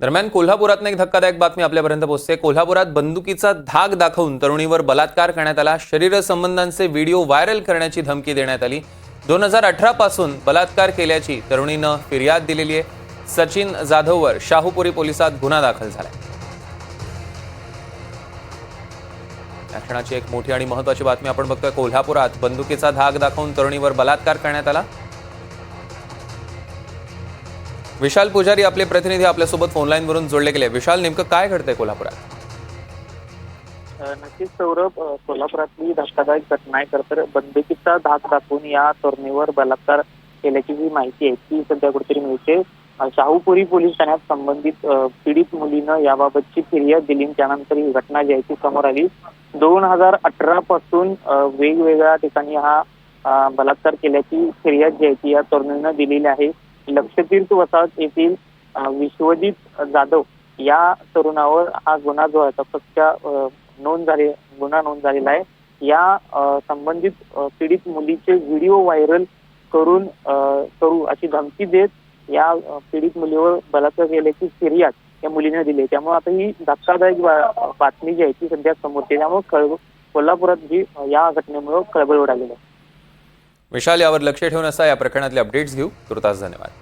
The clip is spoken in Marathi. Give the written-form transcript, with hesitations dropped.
दरम्यान कोल्हापुरात एक धक्कादायक बातमी आपल्यापर्यंत पोहोचते। कोल्हापुरात बंदुकीचा धाक दाखवून तरुणीवर बलात्कार करण्यात आला। शरीर संबंधांचे व्हिडिओ व्हायरल करण्याची धमकी देण्यात आली। 2018 पासून बलात्कार केल्याची तरुणीनं फिर्याद दिलेली आहे। सचिन जाधववर शाहूपुरी पोलिसात गुन्हा दाखल झाला। या क्षणाची एक मोठी आणि महत्त्वाची बातमी आपण बघतोय। कोल्हापुरात बंदुकीचा धाक दाखवून तरुणीवर बलात्कार करण्यात आला। विशाल पुजारी आपले प्रतिनिधी आपल्यासोबत फोनलाईन वरून जोडले गेले। विशाल, नेमकं काय घडतंय कोल्हापुरात? नक्कीच सौरभ, कोल्हापुरातली धक्कादायक घटना आहे। तर बंदुकीचा धाक दाखवून या तरुणीवर बलात्कार केल्याची जी माहिती आहे ती सध्या कुठेतरी मिळते। शाहूपुरी पोलीस ठाण्यात संबंधित पीडित मुलीनं याबाबतची फिर्याद दिली। त्यानंतर ही घटना जी आहे ती समोर आली। 2018 पासून वेगवेगळ्या ठिकाणी हा बलात्कार केल्याची फिर्याद जी आहे ती या तरुणीनं दिलेली आहे। लक्षतीर्थ वसाहत येथील विश्वजित जाधव या तरुणावर हा गुन्हा जो आहे तपसच्या गुन्हा नोंद झालेला आहे। या संबंधित पीडित मुलीचे व्हिडिओ व्हायरल करू अशी धमकी देत या पीडित मुलीवर बलात्कार केल्याची फिर्याद या मुलीने दिली। त्यामुळे आता ही धक्कादायक बातमी जी आहे ती सध्या समोर येते। त्यामुळे कोल्हापुरात जी या घटनेमुळे खळबळ उडालेली आहे। विशाल, यावर लक्ष ठेवून या प्रकरणातले अपडेट्स घेऊ। तुर्तास धन्यवाद।